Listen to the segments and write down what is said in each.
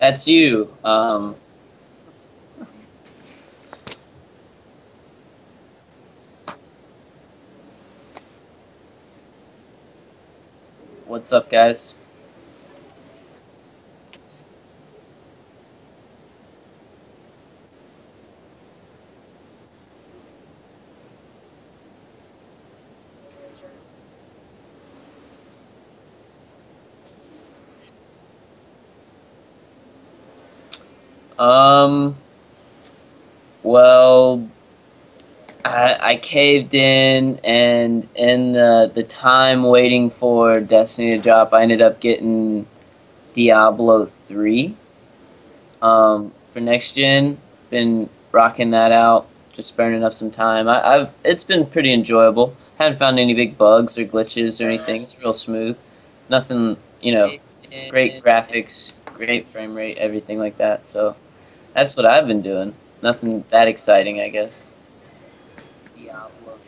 That's you. What's up, guys? Um, well, I caved in, and in the time waiting for Destiny to drop, I ended up getting Diablo 3. For next gen, been rocking that out, just burning up some time. I've it's been pretty enjoyable. Haven't found any big bugs or glitches or anything. It's real smooth. Nothing, great graphics, great frame rate, everything like that. So that's what I've been doing. Nothing that exciting, I guess. Diablo.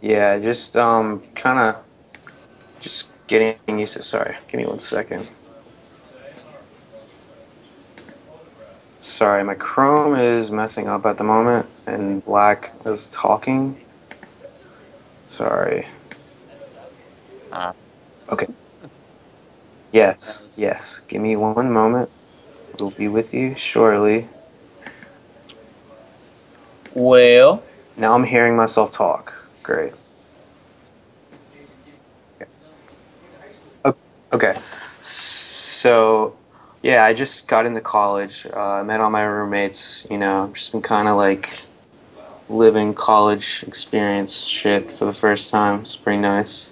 Yeah, just kind of just getting used to. Sorry, give me 1 second. Sorry, my Chrome is messing up at the moment, and Black is talking. Sorry. Ah, Okay. that Yes, was yes. Give me 1 moment. We'll be with you shortly. well. Now I'm hearing myself talk. Great. O- Okay. So, yeah, I just got into college. I met all my roommates. Just been kind of like living college experience shit for the first time. It's pretty nice.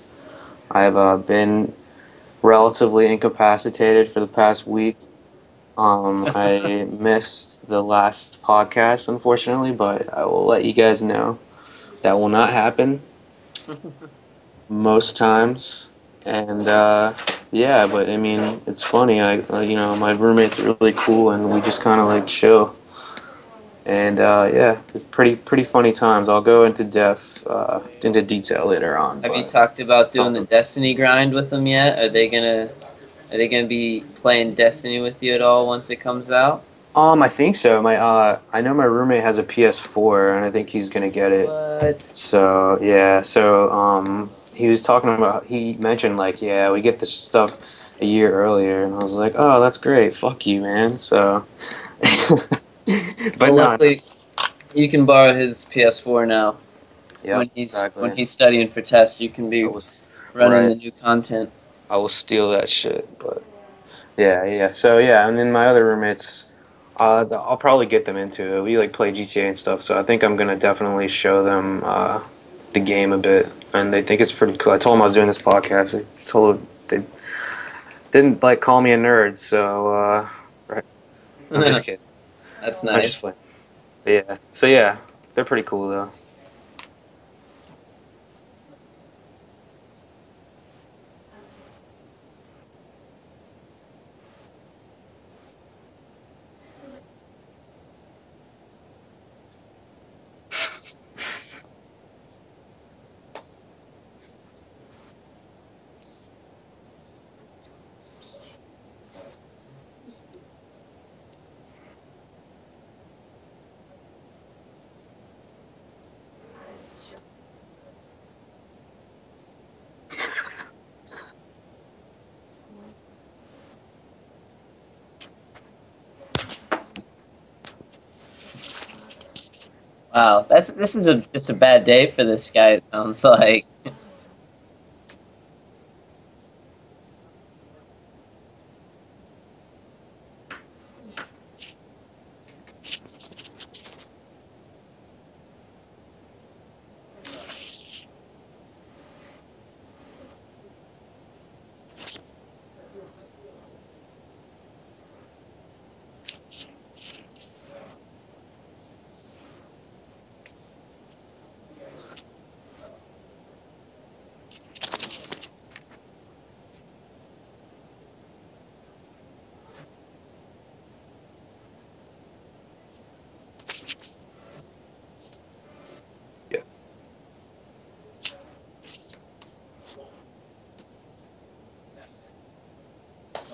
I've been relatively incapacitated for the past week. I missed the last podcast, unfortunately, but I will let you guys know that will not happen most times. And yeah, but I mean, it's funny. My roommate's really cool, and we just kind of like chill. And yeah, it's pretty funny times. I'll go into detail later on, Have you but talked about it's all. doing the Destiny grind with them yet? Are they gonna be playing Destiny with you at all once it comes out? I think so. I know my roommate has a PS4, and I think he's gonna get it. What? So yeah, he was talking about. He mentioned like, yeah, we get this stuff a year earlier, and I was like, oh, that's great. Fuck you, man. So, but Well, no, luckily you can borrow his PS4 now. yep, When exactly. he's studying for tests, you can I be was running right. the new content. I will steal that shit. But yeah, yeah. So yeah, and then my other roommates, I'll probably get them into it. We like play GTA and stuff, so I think I'm gonna definitely show them the game a bit, and they think it's pretty cool. I told them I was doing this podcast. They didn't like call me a nerd, so right. I'm just kidding. That's I'm just nice. playing. But yeah. So yeah, they're pretty cool though. Wow, this is just a bad day for this guy. It sounds like.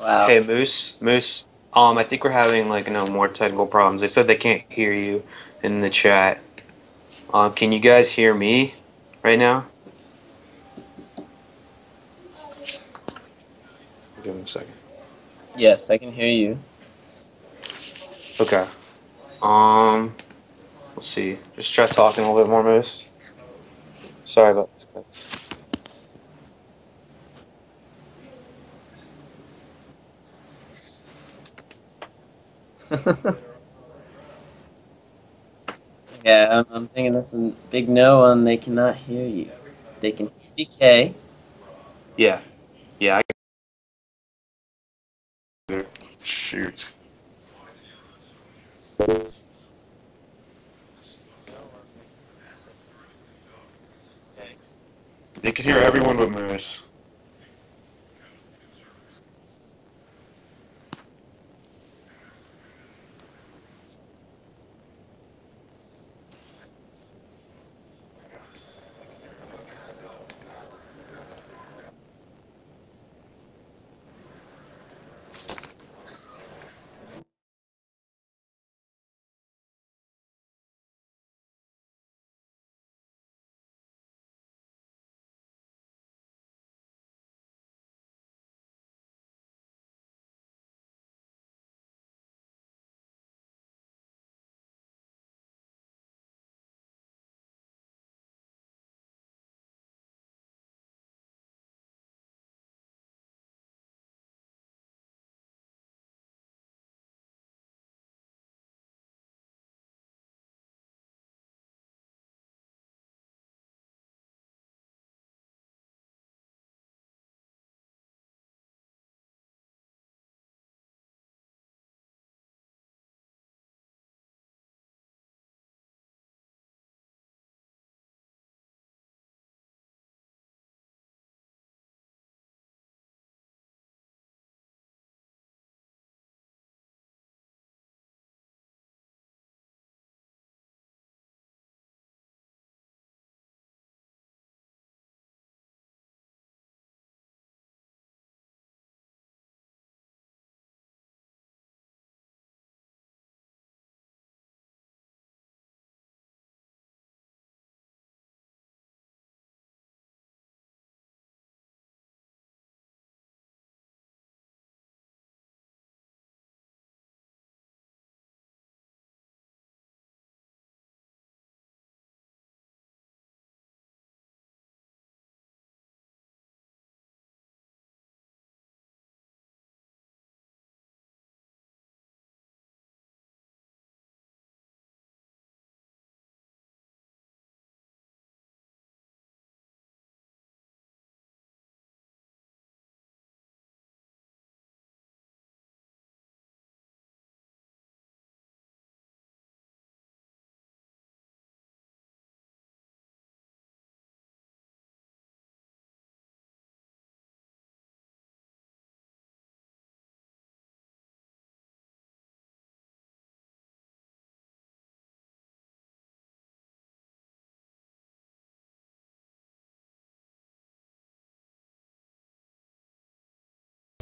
Wow. Hey, Moose. I think we're having like more technical problems. They said they can't hear you in the chat. Can you guys hear me right now? Give me a second. Yes, I can hear you. Okay. Let's see. Just try talking a little bit more, Moose. Sorry about this. Yeah, I'm thinking that's a big no on they cannot hear you. They can hear BK. Yeah. Yeah. Shoot. They can hear everyone but Moose.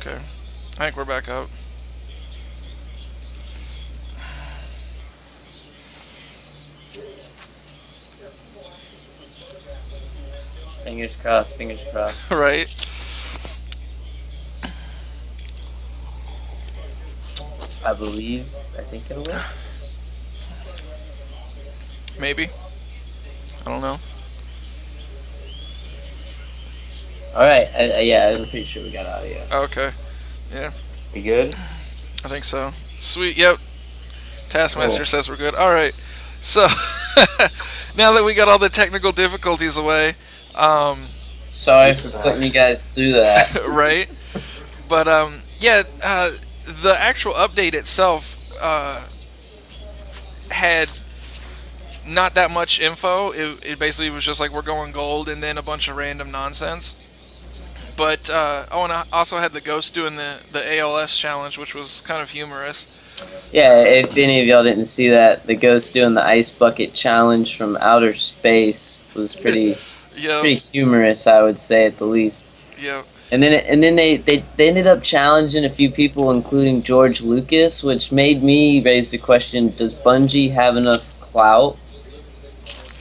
Okay. I think we're back up. Fingers crossed, fingers crossed. Right? I think it'll work. Maybe. I don't know. Alright, yeah, I'm pretty sure we got audio. Okay. Yeah, You good? I think so. Sweet. Yep. Taskmaster Cool. says we're good. All right. So now that we got all the technical difficulties away, Sorry for putting you guys through that. right? But yeah, the actual update itself had not that much info. It basically was just like we're going gold and then a bunch of random nonsense. But oh, and I also had the Ghost doing the ALS challenge, which was kind of humorous. Yeah, if any of y'all didn't see that, the Ghost doing the ice bucket challenge from outer space was pretty Yep. pretty humorous, I would say at the least. Yep. And then they ended up challenging a few people, including George Lucas, which made me raise the question: does Bungie have enough clout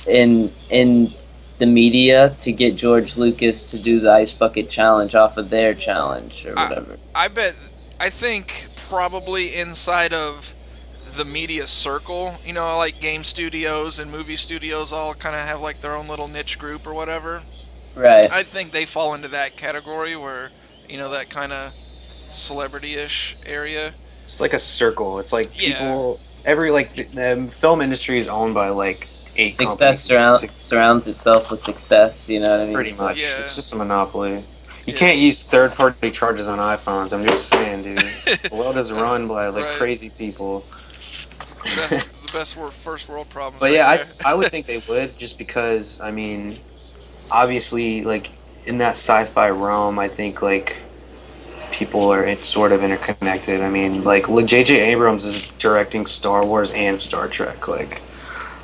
in the media to get George Lucas to do the Ice Bucket Challenge off of their challenge or whatever? I think probably inside of the media circle, you know, like game studios and movie studios all kind of have like their own little niche group or whatever. Right. I think they fall into that category where, you know, that kind of celebrity-ish area. It's like a circle. It's like Yeah. people, the film industry is owned by like 8 Success companies. surrounds itself with success. You know what I mean? Pretty much. Yeah. It's just a monopoly. You Yeah. can't use third-party chargers on iPhones. I'm just saying, dude. The world is run by like Right. crazy people. The best first world problems. But right yeah, there. I would think they would, just because, I mean, obviously, like, in that sci-fi realm, I think, like, people are sort of interconnected. I mean, like, J.J. Abrams is directing Star Wars and Star Trek.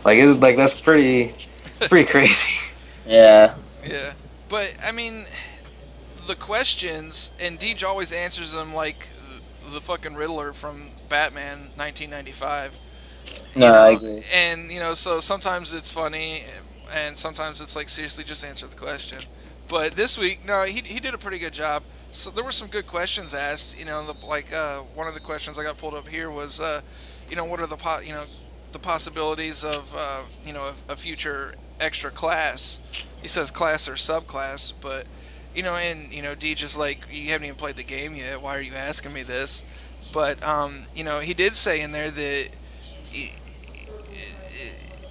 That's pretty crazy. Yeah. Yeah, but I mean, the questions, and Deej always answers them like the fucking Riddler from Batman 1995. No, I agree. And you know, so sometimes it's funny, and sometimes it's like seriously just answer the question. But this week, no, he did a pretty good job. So there were some good questions asked. You know, one of the questions I got pulled up here was, you know, what are the possibilities of you know, a future extra class? He says class or subclass, but you know, and you know, Deej is like, you haven't even played the game yet. Why are you asking me this? But you know, he did say in there that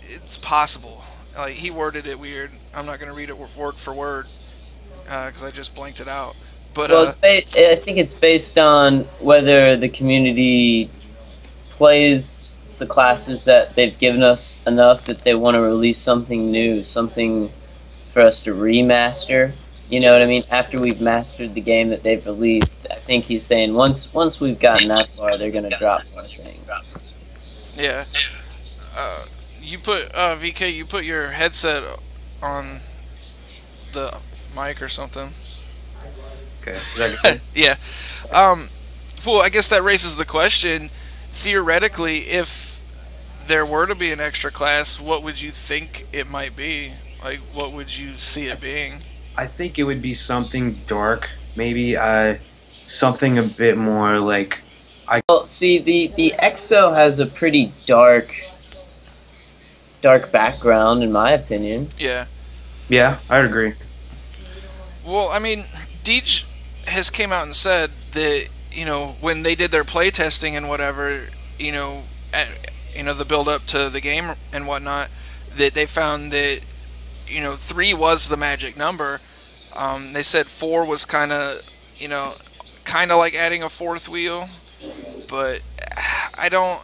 it's possible. Like, he worded it weird. I'm not going to read it word for word because I just blanked it out. But Well, I think it's based on whether the community plays the classes that they've given us enough that they want to release something new, something for us to remaster. You know what I mean? After we've mastered the game that they've released, I think he's saying once we've gotten that far, they're gonna drop more things. yeah, you put VK, you put your headset on the mic or something. Okay. Is that good? Yeah. Well, I guess that raises the question. Theoretically, if there were to be an extra class, what would you think it might be? Like, what would you see it being? I think it would be something dark, maybe something a bit more like. Well, see, the EXO has a pretty dark background, in my opinion. Yeah. Yeah, I'd agree. Well, I mean, Deej has came out and said that, you know, when they did their playtesting and whatever, you know, the build up to the game and whatnot, that they found that, you know, 3 was the magic number. They said 4 was kind of, you know, like adding a 4th wheel, but I don't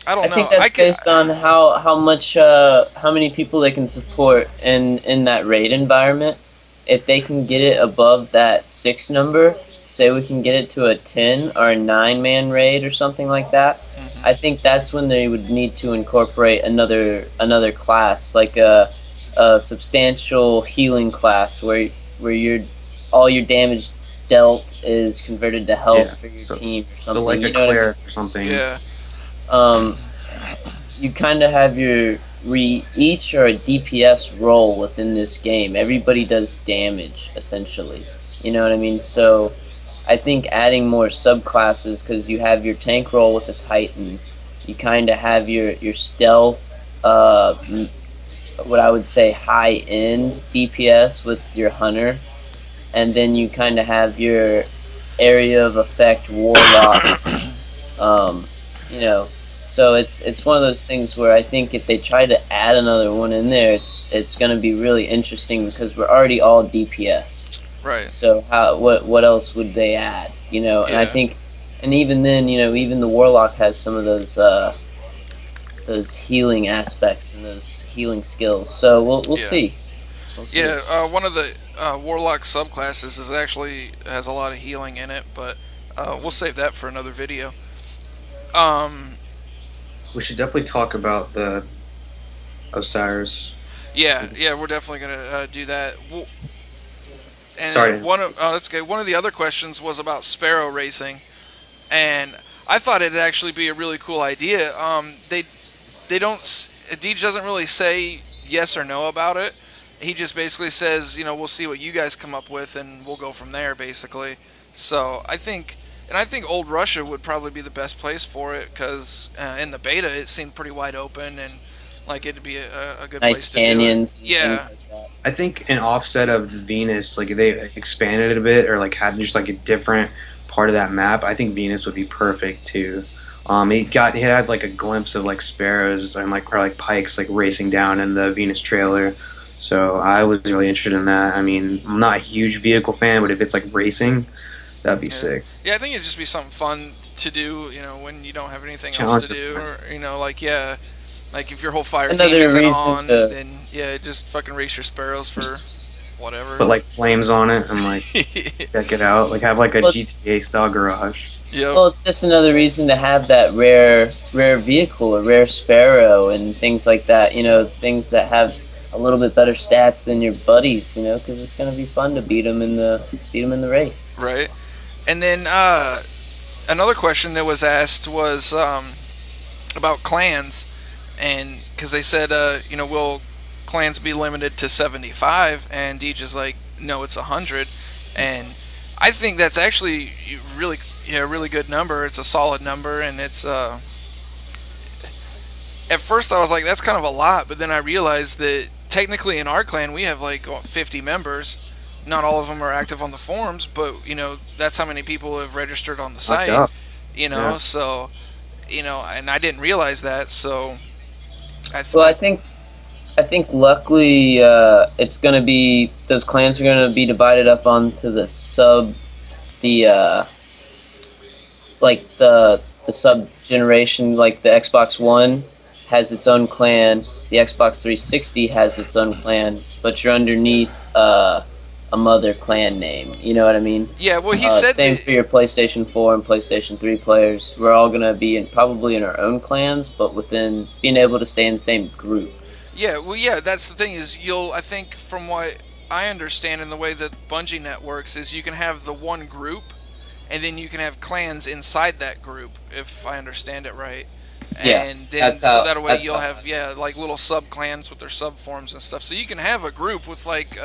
know. I think that's based on how many people they can support in that raid environment. If they can get it above that 6 number, say we can get it to a 10 or a 9-man raid or something like that, I think that's when they would need to incorporate another class, like a substantial healing class where all your damage dealt is converted to health for your team or something. So like a cleric or something. Yeah. You kind of have your each are a DPS role within this game. Everybody does damage, essentially. You know what I mean? So I think adding more subclasses, because you have your tank role with the Titan, you kind of have your stealth, what I would say high-end DPS with your Hunter, and then you kind of have your area of effect Warlock. You know, so it's one of those things where I think if they try to add another one in there, it's going to be really interesting because we're already all DPS. Right. So what else would they add? You know, and I think, and even then, you know, even the Warlock has some of those healing aspects and those healing skills. So we'll see. We'll see. Yeah, one of the Warlock subclasses has a lot of healing in it, but we'll save that for another video. We should definitely talk about the Osiris. Yeah, we're definitely gonna do that. And Sorry. that's okay. One of the other questions was about Sparrow racing, and I thought it'd actually be a really cool idea. They don't. Deej doesn't really say yes or no about it. He just basically says, we'll see what you guys come up with, and we'll go from there, basically. So I think Old Russia would probably be the best place for it, because in the beta it seemed pretty wide open, and like it'd be a good Nice place to canyons. do it. Yeah. I think an offset of Venus, like if they expanded it a bit, or like had just like a different part of that map, I think Venus would be perfect too. He had like a glimpse of like sparrows and or pikes like racing down in the Venus trailer, so I was really interested in that. I mean, I'm not a huge vehicle fan, but if it's like racing, that'd be sick. Yeah, I think it'd just be something fun to do, when you don't have anything else to do, or like if your whole fire team isn't on, then just fucking race your sparrows for whatever. Put like flames on it and like check it out. Like have like a GTA style garage. Yep. Well, it's just another reason to have that rare vehicle, a rare Sparrow, and things like that. Things that have a little bit better stats than your buddies. Because it's gonna be fun to beat them in the race. Right. And then another question that was asked was about clans, and because they said, will clans be limited to 75? And Deej is like, no, it's 100. And I think that's actually a really good number. It's a solid number, and it's at first I was like, that's kind of a lot, but then I realized that technically in our clan we have like 50 members. Not all of them are active on the forums, but that's how many people have registered on the site. Yeah. So and I didn't realize that. So I think luckily it's gonna be, those clans are gonna be divided up onto the sub generation. Like the Xbox One has its own clan, the Xbox 360 has its own clan, but you're underneath a mother clan name. You know what I mean? Yeah. Well, he said same for your PlayStation 4 and PlayStation 3 players. We're all gonna be probably in our own clans, but within being able to stay in the same group. Yeah. Well, yeah. That's the thing is I think from what I understand in the way that Bungie networks is, you can have the one group, and then you can have clans inside that group, if I understand it right. Yeah, and then that way you'll have like little sub clans with their sub forums and stuff. So you can have a group with like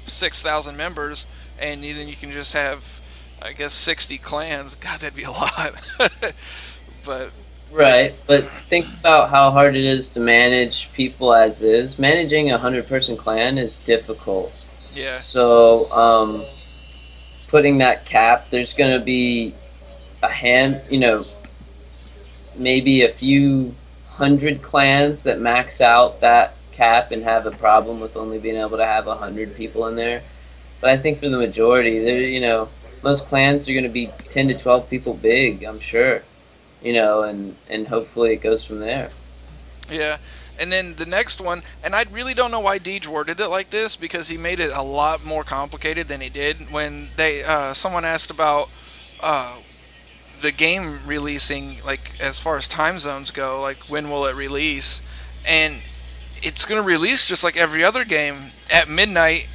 6,000 members, and then you can just have, I guess, 60 clans. God, that'd be a lot. But right, but think about how hard it is to manage people as is. Managing a 100-person clan is difficult. Yeah. So putting that cap, there's gonna be maybe a few hundred clans that max out that cap and have a problem with only being able to have 100 people in there. But I think for the majority, most clans are going to be 10 to 12 people big, I'm sure. And hopefully it goes from there. Yeah. And then the next one, and I really don't know why Deej worded it like this, because he made it a lot more complicated than he did. When someone asked about the game releasing, like as far as time zones go, like when will it release? And it's going to release just like every other game at midnight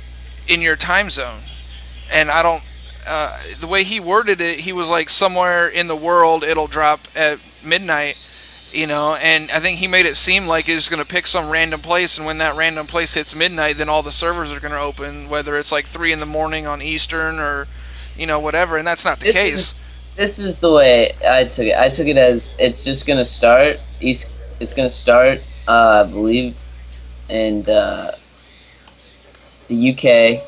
in your time zone. And I don't, the way he worded it, he was like, somewhere in the world it'll drop at midnight, and I think he made it seem like it's going to pick some random place, and when that random place hits midnight, then all the servers are going to open, whether it's like 3 in the morning on Eastern or whatever. And that's not the case. This is the way I took it. I took it as it's just gonna start. It's gonna start, I believe, in the UK.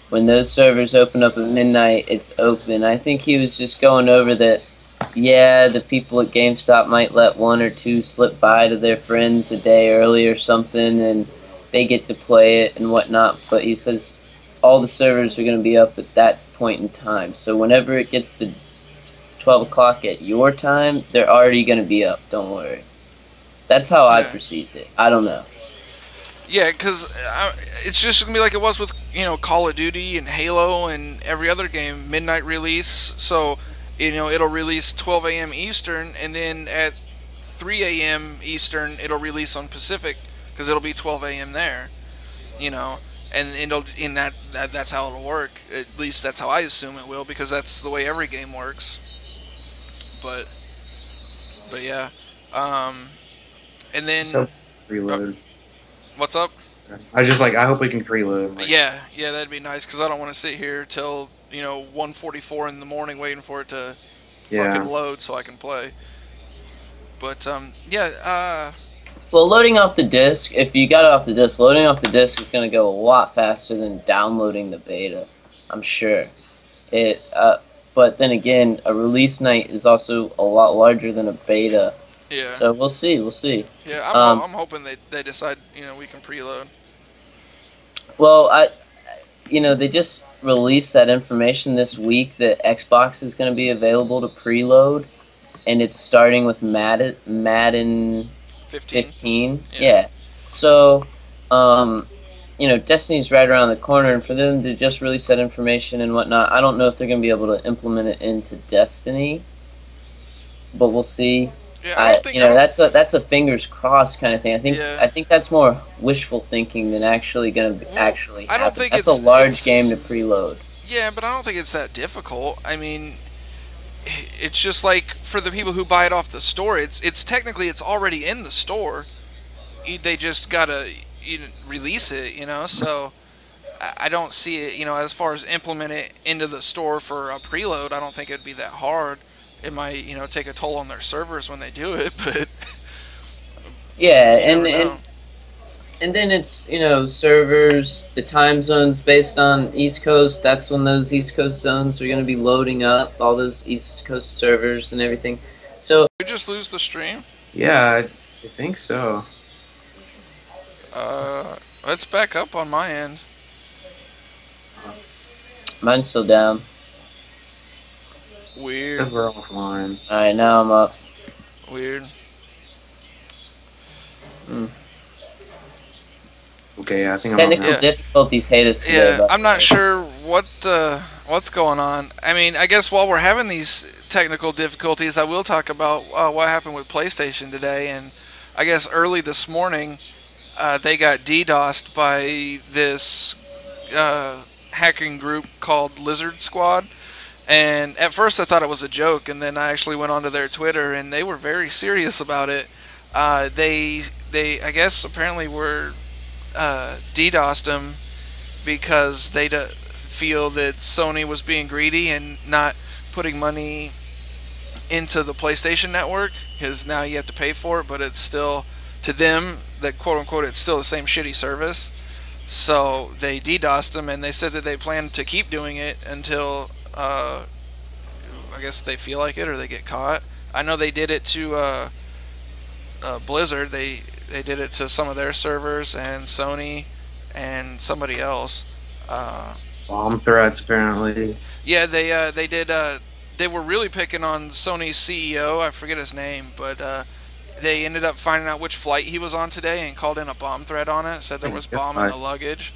When those servers open up at midnight, it's open. I think he was just going over that. Yeah, the people at GameStop might let 1 or 2 slip by to their friends a day early or something, and they get to play it and whatnot. But he says all the servers are gonna be up at that point in time. So whenever it gets to 12 o'clock at your time, they're already going to be up. Don't worry. That's how I perceived it. I don't know. Yeah, because it's just going to be like it was with, Call of Duty and Halo and every other game, midnight release. So, it'll release 12 a.m. Eastern, and then at 3 a.m. Eastern, it'll release on Pacific, because it'll be 12 a.m. there, and that's how it'll work. At least that's how I assume it will, because that's the way every game works. But yeah, and then So preload. what's up? I just like I hope we can preload. Like, Yeah, that'd be nice, because I don't want to sit here till 1:44 in the morning waiting for it to fucking load so I can play. But yeah. Well, loading off the disc, if you got it off the disc, loading off the disc is going to go a lot faster than downloading the beta, I'm sure. But then again, a release night is also a lot larger than a beta. Yeah. So we'll see. Yeah, I'm hoping they decide, we can preload. Well, they just released that information this week that Xbox is going to be available to preload, and it's starting with Madden 15. Yeah. So, Destiny's right around the corner, and for them to just release that information and whatnot, I don't know if they're going to be able to implement it into Destiny, but we'll see. Yeah, that's a fingers crossed kind of thing. I think that's more wishful thinking than actually going to actually happen. I don't think that's a large game to preload. Yeah, but I don't think it's that difficult. I mean, it's just like for the people who buy it off the store, it's technically it's already in the store. They just gotta release it, So I don't see it, as far as implement it into the store for a preload. I don't think it'd be that hard. It might, take a toll on their servers when they do it, but yeah, and then it's servers, the time zones based on East Coast. That's when those East Coast zones are going to be loading up, all those East Coast servers and everything. So did we just lose the stream? Yeah, I think so. Let's back up on my end. Mine's still down. Weird. Because we're offline. Alright, now I'm up. Weird. Okay, yeah, I think Technical I'm up now. difficulties hate us today. Yeah, I'm not sure what's going on. I mean, I guess while we're having these technical difficulties, I will talk about what happened with PlayStation today. And I guess early this morning, they got DDoSed by this hacking group called Lizard Squad. And at first I thought it was a joke, and then I actually went onto their Twitter, and they were very serious about it. They I guess apparently were DDoSed them because they feel that Sony was being greedy and not putting money into the PlayStation Network, because now you have to pay for it, but it's still, to them, that quote unquote, it's still the same shitty service. So they DDoSed them, and they said that they plan to keep doing it until I guess they feel like it or they get caught. I know they did it to Blizzard. They did it to some of their servers, and Sony and somebody else. Bomb threats, apparently. Yeah, they did. They were really picking on Sony's CEO. I forget his name, but they ended up finding out which flight he was on today and called in a bomb threat on it. Said there was bomb in the luggage,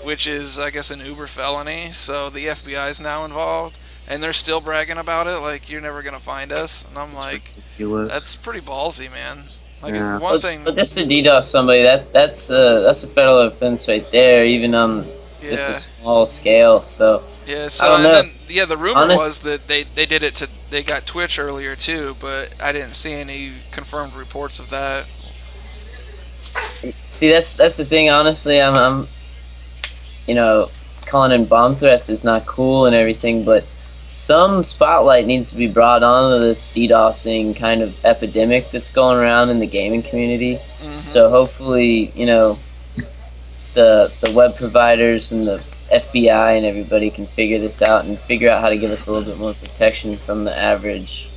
which is, I guess, an Uber felony. So the FBI is now involved, and they're still bragging about it. Like, you're never gonna find us. And I'm like, that's pretty ballsy, man. Like, one thing. But just to DDoS somebody, that's a federal offense right there, even on just a small scale. So yeah. So and then the rumor was that they did it to, they got Twitch earlier too, but I didn't see any confirmed reports of that. See, that's the thing. Honestly, I'm calling in bomb threats is not cool and everything, but some spotlight needs to be brought onto this DDoSing kind of epidemic that's going around in the gaming community. Mm-hmm. So hopefully, the web providers and the FBI and everybody can figure this out and figure out how to give us a little bit more protection from the average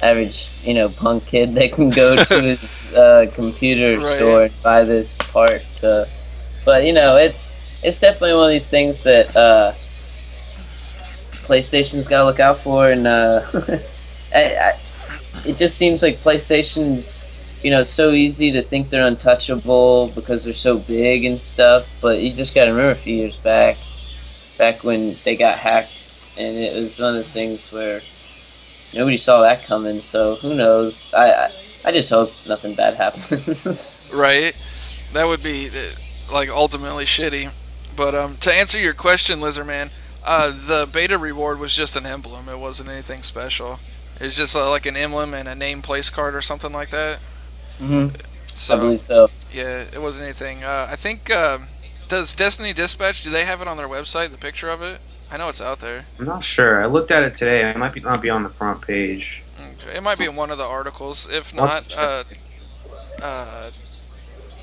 punk kid that can go to his computer store and buy this part. But it's definitely one of these things that PlayStation's got to look out for, and it just seems like PlayStation's so easy to think they're untouchable because they're so big and stuff, but you just got to remember a few years back when they got hacked, and it was one of those things where nobody saw that coming. So who knows? I just hope nothing bad happens. Right, that would be like ultimately shitty. But to answer your question, Lizardman, the beta reward was just an emblem. It wasn't anything special. It was just like an emblem and a name place card or something like that. Mm-hmm. So I believe so. yeah, it wasn't anything. I think does Destiny Dispatch? Do they have it on their website? The picture of it? I know it's out there. I'm not sure. I looked at it today. It might not be on the front page. Okay. It might be in one of the articles. If I'll not, check.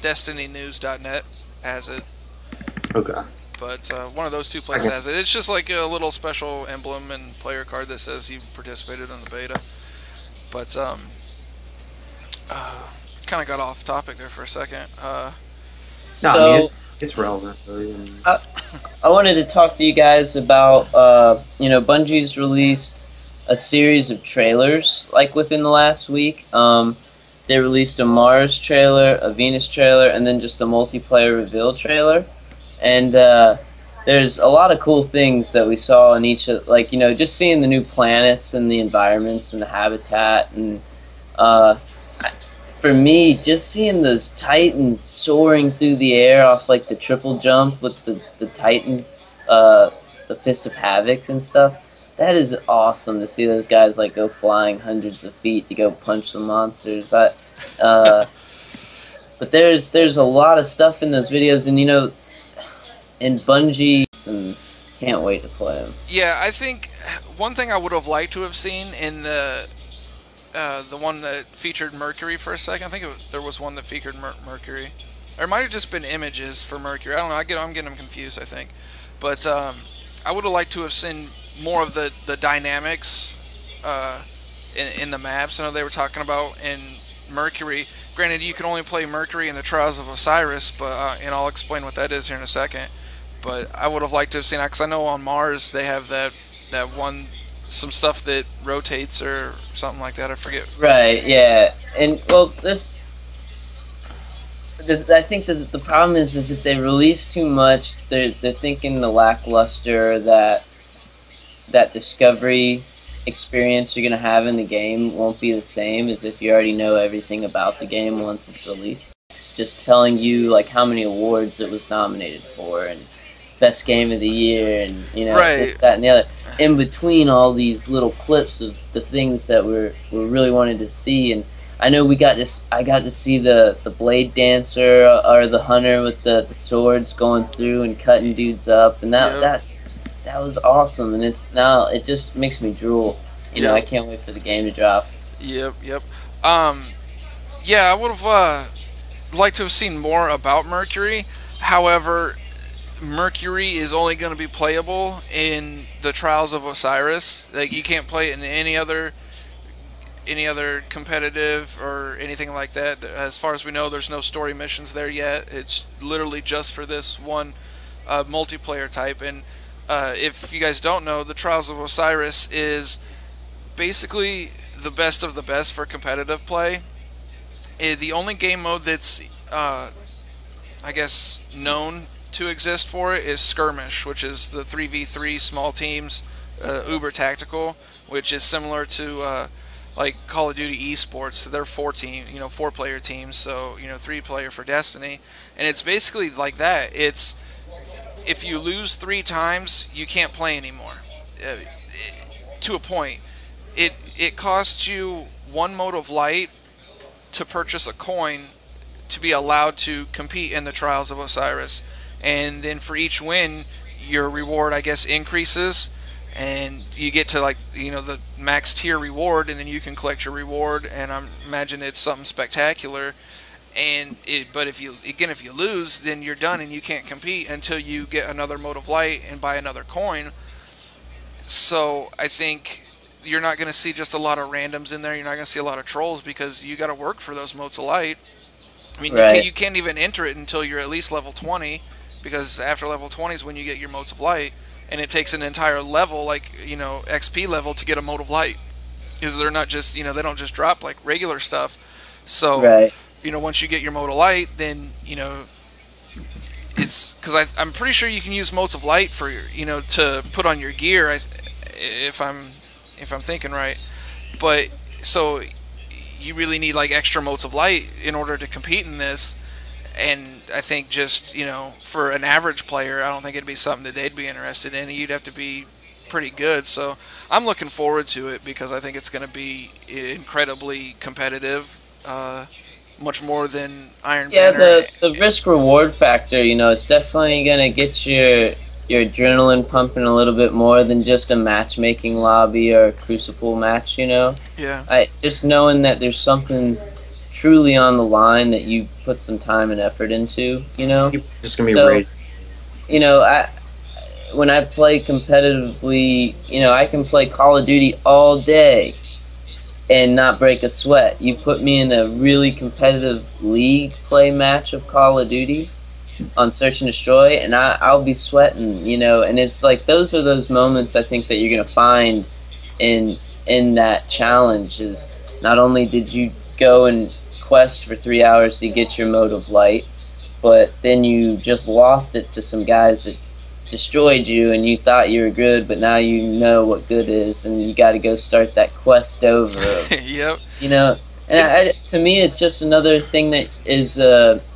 DestinyNews.net has it. Okay. But one of those two places has it. It's just like a little special emblem and player card that says you participated in the beta. But kind of got off topic there for a second. No, I mean, it's relevant. Really. I wanted to talk to you guys about, Bungie's released a series of trailers, like, within the last week. They released a Mars trailer, a Venus trailer, and then just a multiplayer reveal trailer. And there's a lot of cool things that we saw in each of, just seeing the new planets and the environments and the habitat. And for me, just seeing those Titans soaring through the air off, like, the triple jump with the Titans, the Fist of Havoc and stuff, that is awesome to see those guys, like, go flying hundreds of feet to go punch some monsters. But there's a lot of stuff in those videos, and, in Bungie, and can't wait to play them. Yeah, I think one thing I would have liked to have seen in the one that featured Mercury for a second. I think there was one that featured Mercury. Or it might have just been images for Mercury. I don't know. I'm getting them confused, I think. But I would have liked to have seen more of the dynamics in the maps. I know they were talking about in Mercury. Granted, you can only play Mercury in the Trials of Osiris, but and I'll explain what that is here in a second. But I would have liked to have seen that, because I know on Mars they have that one, some stuff that rotates or something like that. I forget. Right. Yeah. And well, I think that the problem is if they release too much, they're thinking the lackluster that discovery experience you're gonna have in the game won't be the same as if you already know everything about the game once it's released. It's just telling you, like, how many awards it was nominated for and best game of the year and right. This, that, and the other. In between all these little clips of the things that we really wanted to see, and I know I got to see the blade dancer or the hunter with the swords going through and cutting dudes up, and that was awesome, and it just makes me drool. I can't wait for the game to drop. Yep. Yeah, I would have liked to have seen more about Mercury. However, Mercury is only going to be playable in the Trials of Osiris. Like, you can't play it in any other competitive or anything like that. As far as we know, there's no story missions there yet. It's literally just for this one multiplayer type. And if you guys don't know, the Trials of Osiris is basically the best of the best for competitive play. The only game mode that's I guess known to exist for it is Skirmish, which is the 3v3 small teams, uber tactical, which is similar to like Call of Duty esports. They're 4-player teams, so 3-player for Destiny, and it's basically like that. It's if you lose 3 times, you can't play anymore. To a point, it costs you 1 mode of light to purchase a coin to be allowed to compete in the Trials of Osiris. And then for each win, your reward, I guess, increases, and you get to, like, the max tier reward, and then you can collect your reward, and I imagine it's something spectacular. But if you lose, then you're done, and you can't compete until you get another mode of light and buy another coin. So I think you're not going to see just a lot of randoms in there. You're not going to see a lot of trolls, because you got to work for those modes of light. I mean, right. you can't even enter it until you're at least level 20, because after level 20 is when you get your modes of light, and it takes an entire level, like, XP level, to get a mode of light, because they're not just, they don't just drop like regular stuff. So, right. Once you get your mode of light, then, it's, because I'm pretty sure you can use modes of light for your, to put on your gear, if I'm thinking right. But so you really need, like, extra modes of light in order to compete in this. And I think just, for an average player, I don't think it'd be something that they'd be interested in. You'd have to be pretty good. So I'm looking forward to it because I think it's going to be incredibly competitive, much more than Iron Yeah, Banner. the risk reward factor, it's definitely gonna get your adrenaline pumping a little bit more than just a matchmaking lobby or a Crucible match. Yeah. Just knowing that there's something truly on the line that you put some time and effort into. Just gonna be So, rage. When I play competitively, I can play Call of Duty all day and not break a sweat. You put me in a really competitive league play match of Call of Duty on Search and Destroy, and I'll be sweating, and it's like those are those moments I think that you're gonna find in that challenge. Is not only did you go and quest for 3 hours to get your mode of light, but then you just lost it to some guys that destroyed you, and you thought you were good, but now you know what good is, and you got to go start that quest over. Yep. And to me, it's just another thing that is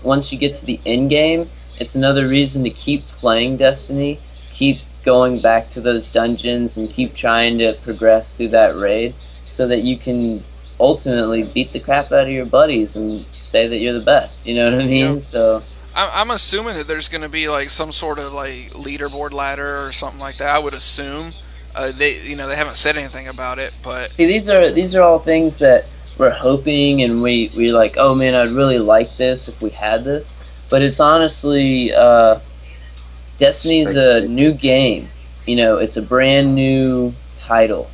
once you get to the end game, it's another reason to keep playing Destiny, keep going back to those dungeons, and keep trying to progress through that raid, so that you can ultimately beat the crap out of your buddies and say that you're the best. You know what I mean? Yep. So. I'm assuming that there's going to be like some sort of like leaderboard ladder or something like that. I would assume they haven't said anything about it, but See, these are all things that we're hoping, and we're like, oh man, I'd really like this if we had this. But it's honestly, Destiny's a new game. It's a brand new title,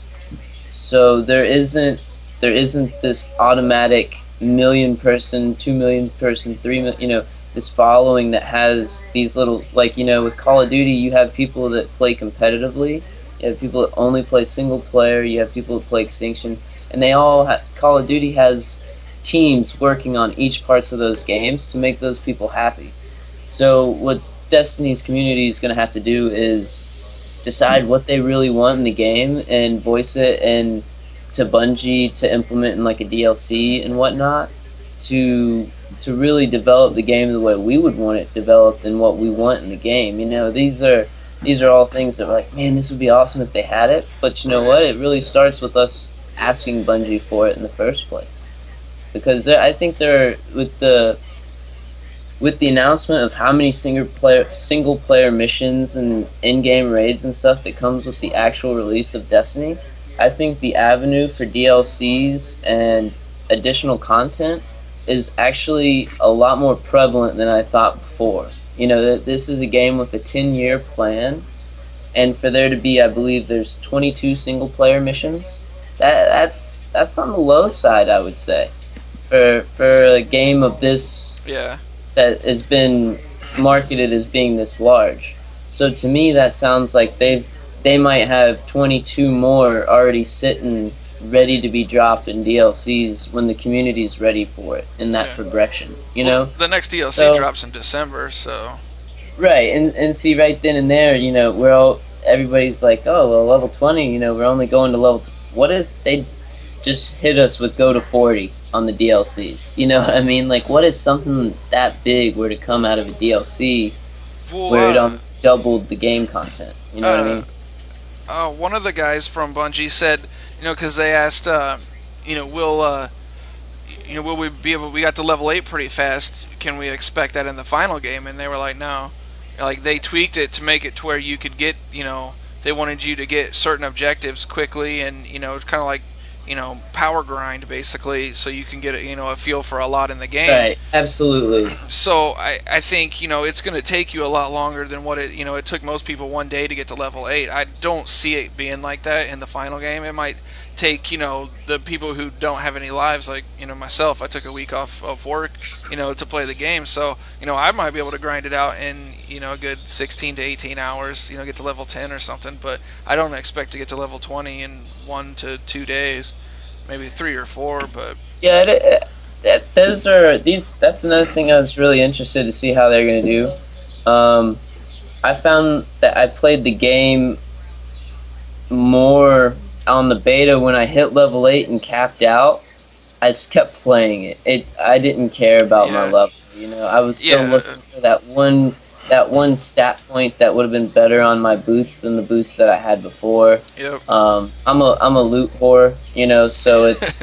so there isn't this automatic 1 million person, 2 million person, 3 million, this following that has these little, with Call of Duty, you have people that play competitively, you have people that only play single player, you have people that play Extinction, and they all Call of Duty has teams working on each parts of those games to make those people happy. So what Destiny's community is going to have to do is decide what they really want in the game and voice it, and to Bungie to implement in like a DLC and whatnot, to really develop the game the way we would want it developed and what we want in the game. These are all things that are like, man, this would be awesome if they had it. But you know what? It really starts with us asking Bungie for it in the first place. Because I think they're with the announcement of how many single player missions and in-game raids and stuff that comes with the actual release of Destiny, I think the avenue for DLCs and additional content is actually a lot more prevalent than I thought before. This is a game with a 10-year plan, and for there to be, I believe there's 22 single-player missions. That's on the low side, I would say, for a game of this that has been marketed as being this large. So to me, that sounds like they might have 22 more already sitting ready to be dropped in DLCs when the community's ready for it in that progression. The next DLC drops in December, so right, and see, right then and there, everybody's like, oh well, level 20, we're only going to level what if they just hit us with go to 40 on the DLCs? You know what I mean? Like, what if something that big were to come out of a DLC where it almost doubled the game content? You know what I mean? One of the guys from Bungie said, because they asked, will we be able? We got to level 8 pretty fast. Can we expect that in the final game? And they were like, no. Like, they tweaked it to make it to where you could get, they wanted you to get certain objectives quickly, and it's kind of like, power grind basically, so you can get a feel for a lot in the game. Right, absolutely. So I think it's going to take you a lot longer than what it took most people one day to get to level 8. I don't see it being like that in the final game. It might take the people who don't have any lives, like myself. I took a week off of work to play the game, so I might be able to grind it out in a good 16 to 18 hours, get to level 10 or something. But I don't expect to get to level 20 in 1 to 2 days, maybe 3 or 4. But yeah, that's another thing I was really interested to see how they're going to do. I found that I played the game more on the beta when I hit level 8 and capped out, I just kept playing it. I didn't care about my Yeah. level. I was still Yeah. looking for that one stat point that would have been better on my boots than the boots that I had before. Yep. I'm a loot whore, so it's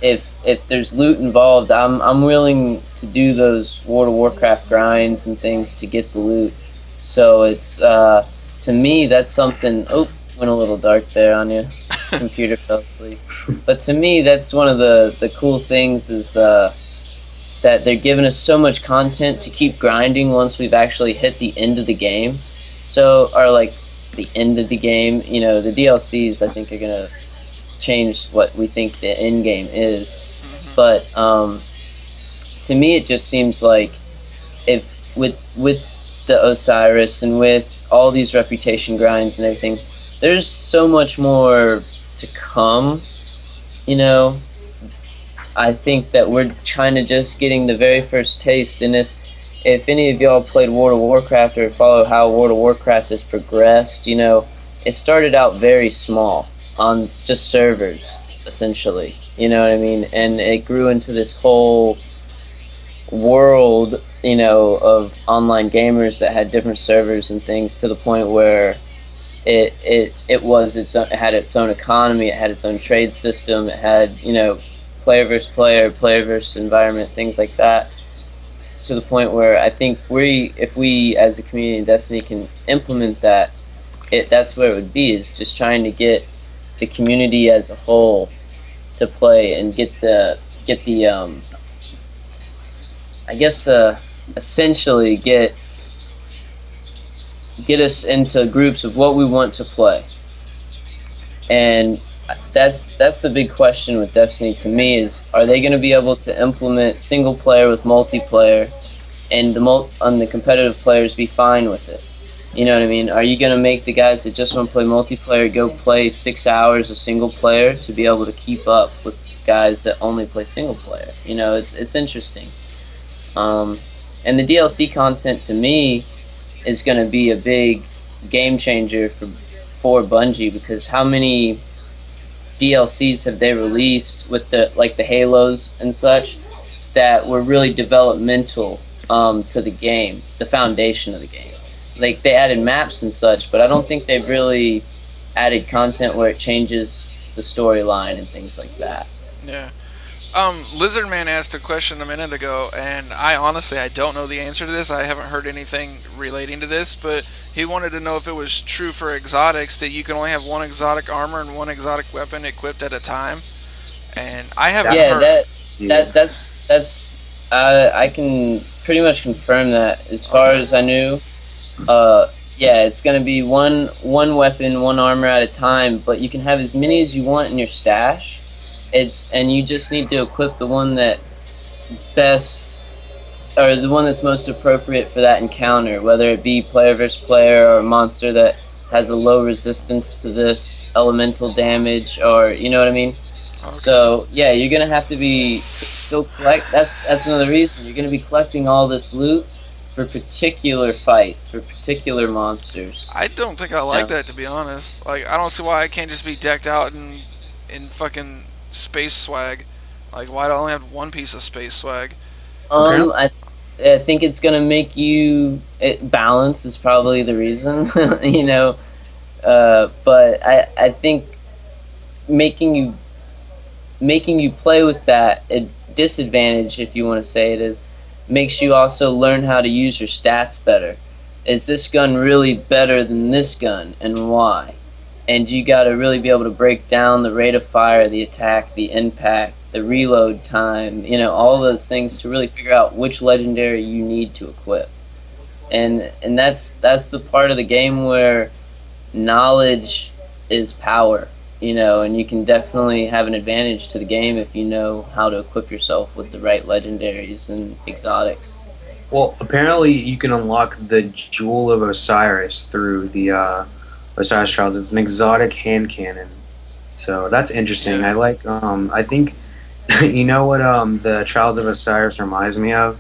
if there's loot involved, I'm willing to do those World of Warcraft grinds and things to get the loot. So it's to me that's something. Oh, went a little dark there on you. Computer fell asleep. But to me, that's one of the cool things is that they're giving us so much content to keep grinding once we've actually hit the end of the game. So, or like the end of the game, the DLCs I think are gonna change what we think the end game is. But to me, it just seems like if with the Osiris and with all these reputation grinds and everything, there's so much more to come. I think that we're kind of just getting the very first taste. And if any of y'all played World of Warcraft or follow how World of Warcraft has progressed, it started out very small on just servers, essentially. You know what I mean? And it grew into this whole world, of online gamers that had different servers and things to the point where it had its own economy, it had its own trade system, it had, player versus player versus environment, things like that. To the point where I think if we as a community in Destiny can implement that, that's where it would be, is just trying to get the community as a whole to play and get the I guess essentially get us into groups of what we want to play. And that's the big question with Destiny to me, is are they going to be able to implement single player with multiplayer and the competitive players be fine with it? You know what I mean? Are you going to make the guys that just want to play multiplayer go play 6 hours of single player to be able to keep up with guys that only play single player? It's interesting. And the DLC content to me is going to be a big game changer for Bungie, because how many DLCs have they released with the Halos and such that were really developmental to the game, the foundation of the game. Like, they added maps and such, but I don't think they've really added content where it changes the storyline and things like that. Yeah. Lizardman asked a question a minute ago, and I don't know the answer to this. I haven't heard anything relating to this, but he wanted to know if it was true for exotics that you can only have one exotic armor and one exotic weapon equipped at a time. And I haven't heard. That's I can pretty much confirm that. As far as I knew, it's gonna be one weapon, one armor at a time, but you can have as many as you want in your stash. And you just need to equip the one that best, or the one that's most appropriate for that encounter, whether it be player versus player or a monster that has a low resistance to this elemental damage, or you know what I mean. Okay. So yeah, you're gonna have to be still collect. That's another reason you're gonna be collecting all this loot for particular fights, for particular monsters. I don't think I like that, to be honest. Like, I don't see why I can't just be decked out in fucking space swag. Like, why do I only have one piece of space swag? I think it's gonna make you balance is probably the reason. But I think making you play with that disadvantage, if you want to say it is, makes you also learn how to use your stats better. Is this gun really better than this gun, and why? And you got to really be able to break down the rate of fire, the attack, the impact, the reload time, all those things to really figure out which legendary you need to equip. And that's the part of the game where knowledge is power, and you can definitely have an advantage to the game if you know how to equip yourself with the right legendaries and exotics. Well, apparently you can unlock the Jewel of Osiris through the Osiris Trials. It's an exotic hand cannon, so that's interesting. Yeah. I like. I think, you know what? The Trials of Osiris reminds me of.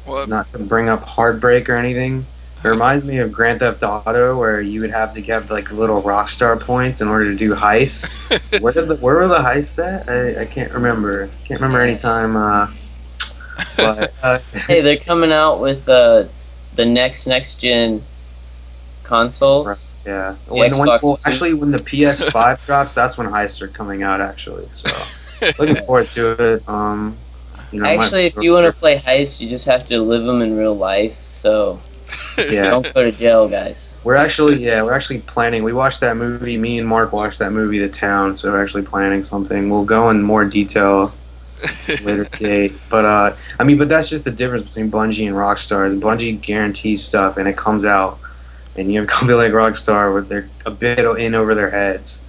What? Not to bring up Heartbreak or anything, It reminds me of Grand Theft Auto, where you would have to get like little Rockstar points in order to do heists. Where were the heists at? I can't remember. Can't remember any time. But Hey, they're coming out with the next gen consoles. yeah. The Xbox Well, Two. actually, when the PS5 drops, that's when heists are coming out. Actually, so looking forward to it. You know, Actually, if you want to play heists, you just have to live them in real life. So yeah. don't go to jail, guys. We're actually planning. We watched that movie. Me and Mark watched that movie, The Town. So we're actually planning something. We'll go in more detail later date. But but that's just the difference between Bungie and Rockstar. Is Bungie guarantees stuff, and it comes out, and you have a company like Rockstar where they're a bit in over their heads.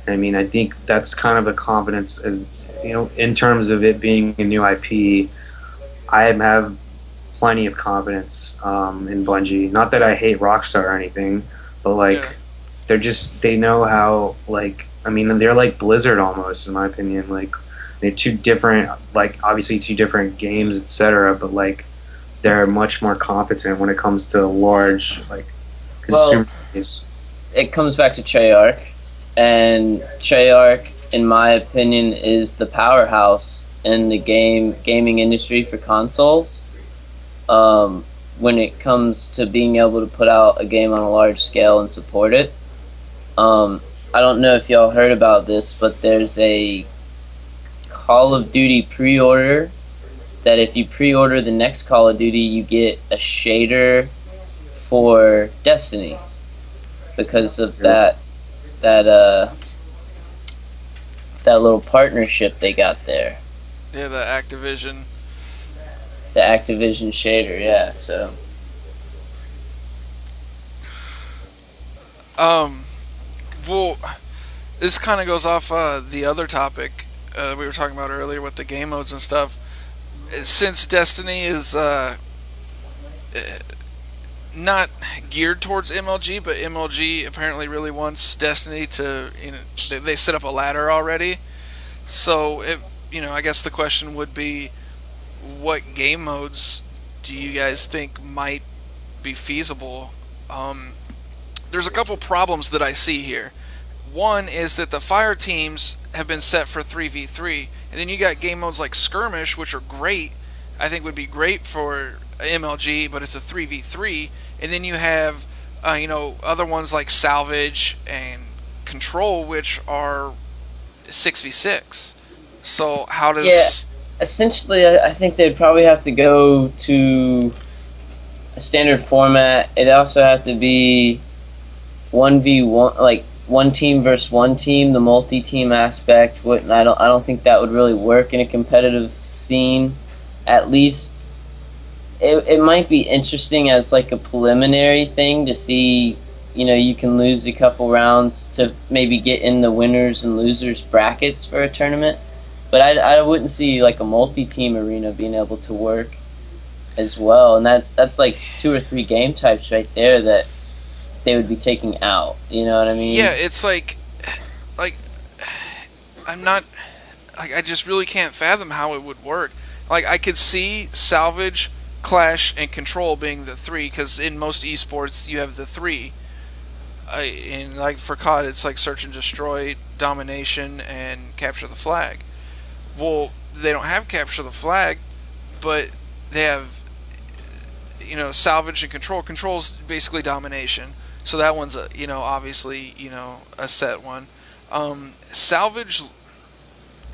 I mean, I think that's kind of the confidence, as you know, in terms of it being a new IP. I have plenty of confidence in Bungie. Not that I hate Rockstar or anything, but like they know how, like, I mean, they're like Blizzard almost, in my opinion. Like, they're two different, like, obviously two different games, etc. But like, they're much more competent when it comes to large, like, consumer base. It comes back to Treyarch, and Treyarch, in my opinion, is the powerhouse in the gaming industry for consoles. When it comes to being able to put out a game on a large scale and support it. I don't know if y'all heard about this, but there's a Call of Duty pre-order that if you pre-order the next Call of Duty, you get a shader for Destiny because of that little partnership they got there. Yeah, the Activision. The Activision shader, yeah. So. Well, this kind of goes off the other topic we were talking about earlier with the game modes and stuff. Since Destiny is not geared towards MLG, but MLG apparently really wants Destiny to, you know, they set up a ladder already. So I guess the question would be, what game modes do you guys think might be feasible? There's a couple problems that I see here. One is that the fire teams have been set for 3v3, and then you got game modes like Skirmish, which are great. I think would be great for MLG, but it's a 3v3. And then you have, other ones like Salvage and Control, which are 6v6. So how does... Yeah, essentially, I think they'd probably have to go to a standard format. It'd also have to be 1v1, like one team versus one team. The multi-team aspect wouldn't. I don't think that would really work in a competitive scene. At least, it might be interesting as like a preliminary thing to see. You can lose a couple rounds to maybe get in the winners and losers brackets for a tournament. But I wouldn't see like a multi-team arena being able to work as well, and that's like 2 or 3 game types right there that they would be taking out. You know what I mean? Yeah, it's like I'm not, like, I just really can't fathom how it would work. Like, I could see Salvage, Clash, and Control being the 3, because in most esports you have the 3. And like for COD, it's like Search and Destroy, Domination, and Capture the Flag. Well, they don't have Capture the Flag, but they have, Salvage and Control. Control's basically Domination, so that one's obviously a set one. Salvage,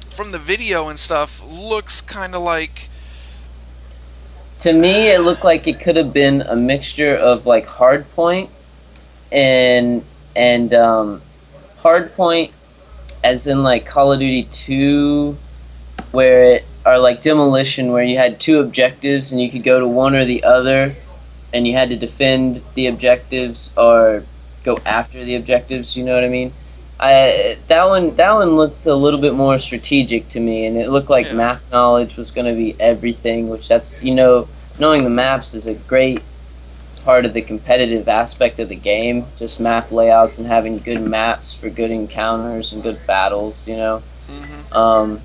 from the video and stuff, looks kind of like... To me, it looked like it could have been a mixture of like Hardpoint and Hardpoint, as in like Call of Duty 2, where it, or like Demolition, where you had 2 objectives and you could go to one or the other, and you had to defend the objectives or go after the objectives. You know what I mean? That one looked a little bit more strategic to me, and it looked like map knowledge was going to be everything, which that's, knowing the maps is a great part of the competitive aspect of the game. Just map layouts and having good maps for good encounters and good battles. Mm-hmm.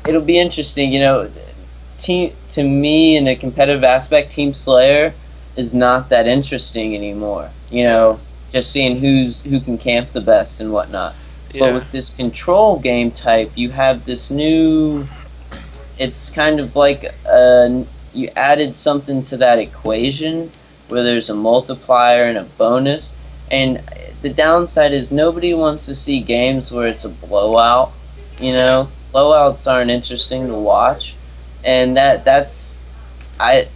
It'll be interesting. To me, in a competitive aspect, Team Slayer is not that interesting anymore. You Yeah. know, just seeing who can camp the best and whatnot. But Yeah. with this control game type, you have this new. It's kind of like you added something to that equation where there's a multiplier and a bonus. And the downside is nobody wants to see games where it's a blowout. You know, blowouts aren't interesting to watch, and that's I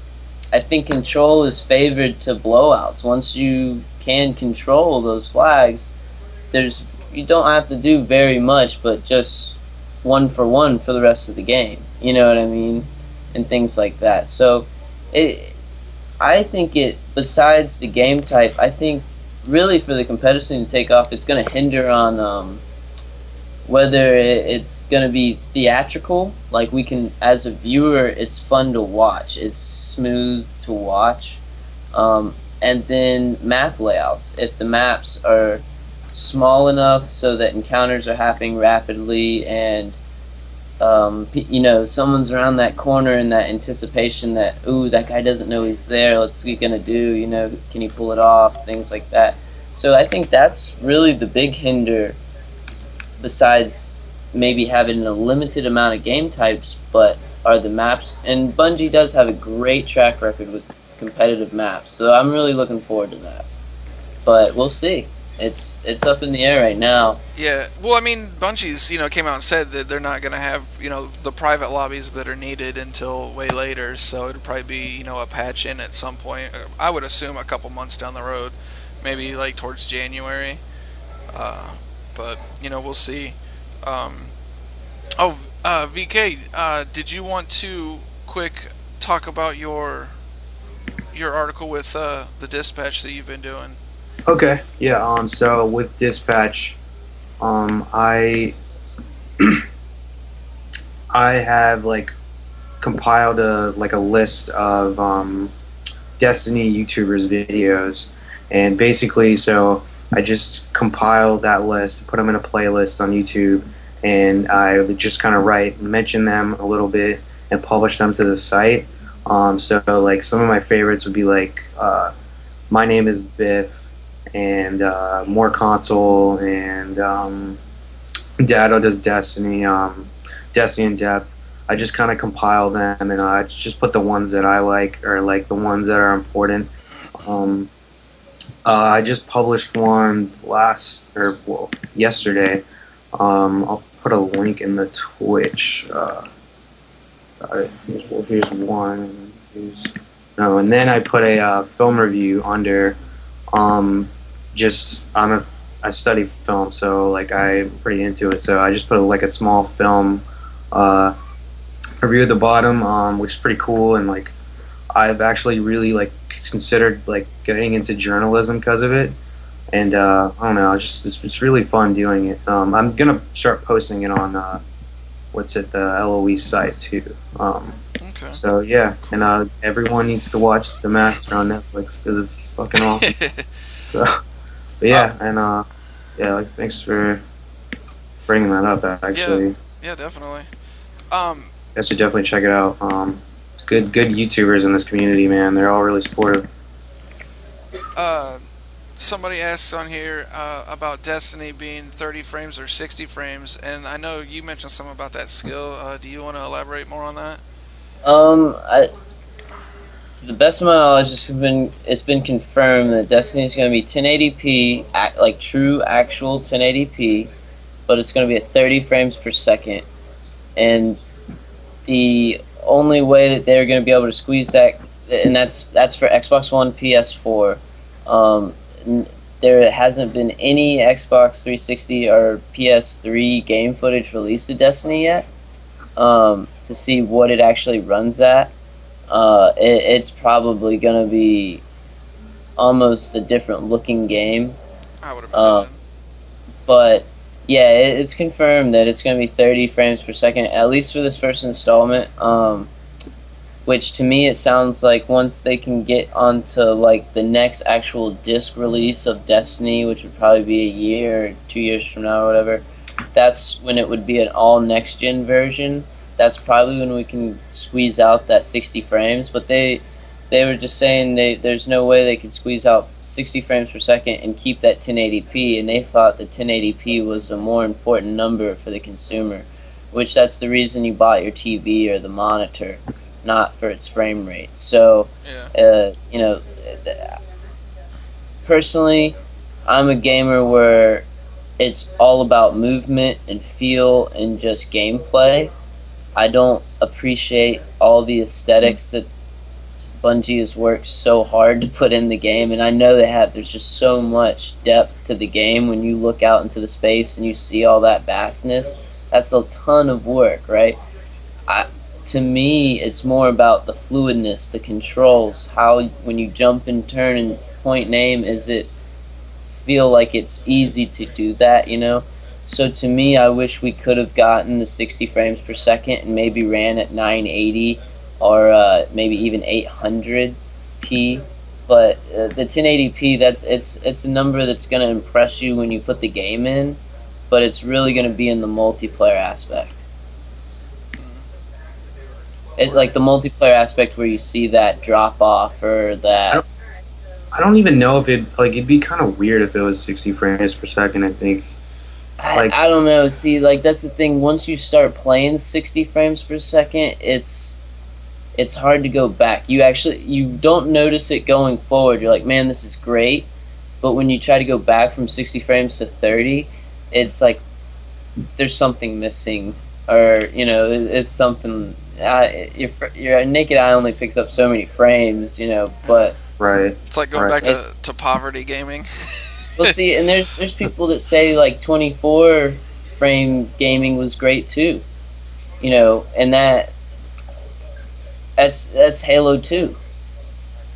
I think control is favored to blowouts. Once you can control those flags, there's you don't have to do very much, but just one for the rest of the game. You know what I mean, and things like that. So, it I think it besides the game type, I think really for the competitive scene to take off, it's going to hinder on whether it's going to be theatrical. Like we can, as a viewer, it's fun to watch. It's smooth to watch. And then map layouts. If the maps are small enough so that encounters are happening rapidly and you know, someone's around that corner in that anticipation that, ooh, that guy doesn't know he's there, what's he gonna do, you know, can he pull it off, things like that. So I think that's really the big hinder, besides maybe having a limited amount of game types, but are the maps. And Bungie does have a great track record with competitive maps, so I'm really looking forward to that. But we'll see. It's up in the air right now. Yeah, well, I mean, Bungie's, came out and said that they're not going to have, the private lobbies that are needed until way later, so it'll probably be, a patch in at some point. I would assume a couple months down the road, maybe like towards January. But, we'll see. VK, did you want to quick talk about your article with the dispatch that you've been doing? Okay, yeah. So with dispatch, I I have compiled a list of Destiny YouTubers videos, and basically, so I just compiled that list, put them in a playlist on YouTube, and I would just kind of mention them a little bit, and publish them to the site. So some of my favorites would be My Name is Biff, and More Console, and Dado Does Destiny, Destiny in Depth. I just kind of compile them, and I just put the ones that I like, or the ones that are important. I just published one yesterday. I'll put a link in the Twitch. Here's one. And then I put a film review under. I study film, so I'm pretty into it. So I just put a small film review at the bottom, which is pretty cool. And I've actually really considered getting into journalism because of it. And I don't know, it's really fun doing it. I'm gonna start posting it on the LOE site too. Okay. So yeah, and everyone needs to watch The Master on Netflix because it's fucking awesome. So, but yeah, and thanks for bringing that up. Actually, yeah, definitely. I should definitely check it out. Good YouTubers in this community, man. They're all really supportive. Somebody asks on here about Destiny being 30 frames or 60 frames, and I know you mentioned something about that skill. Do you want to elaborate more on that? To the best of my knowledge, it's been confirmed that Destiny is going to be 1080p, true actual 1080p, but it's going to be at 30 frames per second. And the only way that they're going to be able to squeeze that, and that's for Xbox One, PS4. There hasn't been any Xbox 360 or PS3 game footage released of Destiny yet, to see what it actually runs at. It's probably going to be almost a different looking game. I would imagine. But yeah, it's confirmed that it's going to be 30 frames per second, at least for this first installment. Which to me it sounds like once they can get onto the next actual disc release of Destiny, which would probably be a year or 2 years from now or whatever, that's when it would be an all next gen version. That's probably when we can squeeze out that 60 frames. But they're they were just saying there's no way they could squeeze out 60 frames per second and keep that 1080p, and they thought the 1080p was a more important number for the consumer, which that's the reason you bought your TV or the monitor, not for its frame rate. So, you know, personally, I'm a gamer where it's all about movement and feel and just gameplay. I don't appreciate all the aesthetics that Bungie has worked so hard to put in the game, and I know they have. There's just so much depth to the game when you look out into the space and you see all that vastness. That's a ton of work, right? To me, it's more about the fluidness, the controls, how when you jump and turn and point and aim, is it feel like it's easy to do that, you know? So to me, I wish we could have gotten the 60 frames per second and maybe ran at 980 or maybe even 800p. But the 1080p, it's a number that's going to impress you when you put the game in, but it's really going to be in the multiplayer aspect. It's like the multiplayer aspect where you see that drop off or that. I don't even know if it'd be kind of weird if it was 60 frames per second. I think. I don't know. See, like that's the thing. Once you start playing 60 frames per second, it's hard to go back. You don't notice it going forward. You're like, man, this is great. But when you try to go back from 60 frames to 30, it's like there's something missing, or you know, it's something. Your naked eye only picks up so many frames, you know, but. Right. It's like going back to poverty gaming. Well, see, and there's people that say like 24 frame gaming was great too, you know, and that's Halo 2.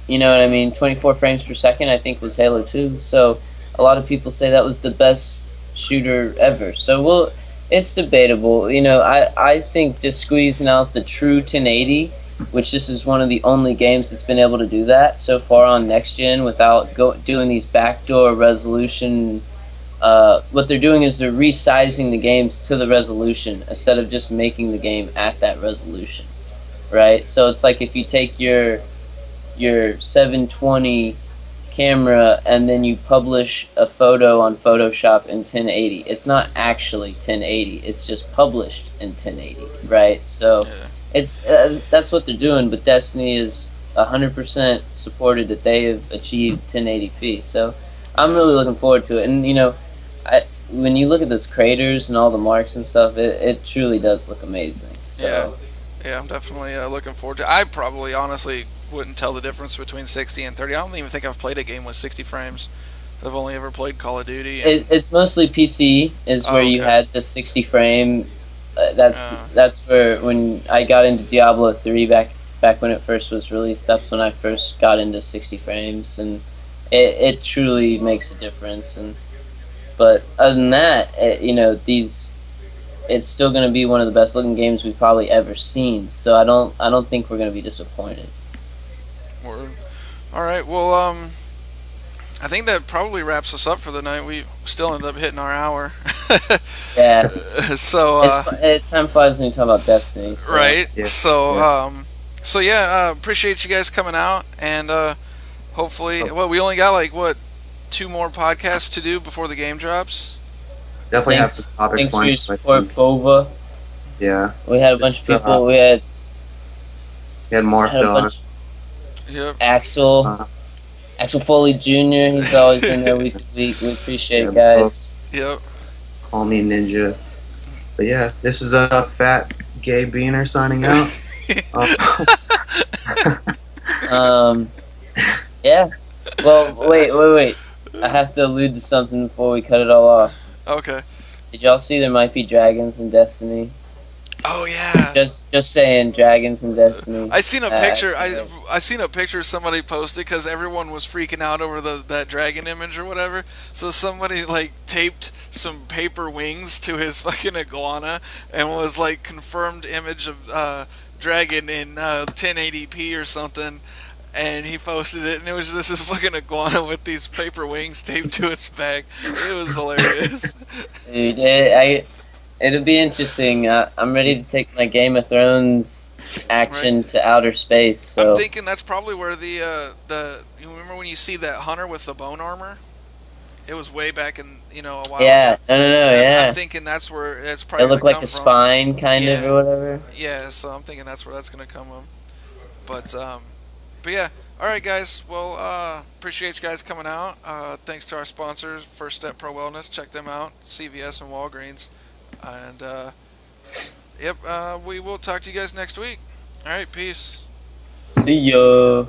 You know what I mean? 24 frames per second, I think, was Halo 2. So a lot of people say that was the best shooter ever. So it's debatable. You know, I think just squeezing out the true 1080. Which this is one of the only games that's been able to do that so far on next gen without doing these backdoor resolution. What they're doing is they're resizing the games to the resolution instead of just making the game at that resolution, right? So it's like if you take your 720 camera and then you publish a photo on Photoshop in 1080. It's not actually 1080. It's just published in 1080, right? So. Yeah. It's that's what they're doing, but Destiny is 100% supported that they have achieved 1080p. So I'm really looking forward to it. And you know, when you look at those craters and all the marks and stuff, it truly does look amazing. So. Yeah, I'm definitely looking forward to it. I probably honestly wouldn't tell the difference between 60 and 30. I don't even think I've played a game with 60 frames. I've only ever played Call of Duty. It's mostly PC is where you had the 60 frame. That's where when I got into Diablo 3 back when it first was released. That's when I first got into 60 frames, and it truly makes a difference. But other than that, you know, it's still going to be one of the best looking games we've probably ever seen. So I don't think we're going to be disappointed. Word. All right. Well, I think that probably wraps us up for the night. We still end up hitting our hour. Yeah. So time flies when you talk about Destiny. So. Right. Yeah. So appreciate you guys coming out, and hopefully, we only got like 2 more podcasts to do before the game drops. Definitely have some topics. Thanks for your support, Bova. Yeah. We had a bunch of people. We had Morph. Yep. Axel. Axel Foley Jr. He's always in there. We appreciate it, guys. Yep. Call me Ninja. But yeah, this is a fat gay beaner signing out. Yeah. Well, wait. I have to allude to something before we cut it all off. Okay. Did y'all see there might be dragons in Destiny? Oh yeah. Just saying, dragons in Destiny. I seen a picture. I seen a picture somebody posted because everyone was freaking out over that dragon image or whatever. So somebody like taped some paper wings to his fucking iguana and was like confirmed image of dragon in 1080p or something. And he posted it, and it was just this fucking iguana with these paper wings taped to its back. It was hilarious. Dude, It'll be interesting. I'm ready to take my Game of Thrones action to outer space. So I'm thinking that's probably where you remember when you see that hunter with the bone armor? It was way back in a while yeah, ago. no, And yeah. I'm thinking that's where it's probably It looked gonna like come a from. spine, kind of, Yeah. or whatever. Yeah, so I'm thinking that's where that's gonna come from. But yeah. All right, guys. Well, appreciate you guys coming out. Thanks to our sponsors, First Step Pro Wellness. Check them out, CVS and Walgreens. And yep, we will talk to you guys next week. All right, peace. See ya.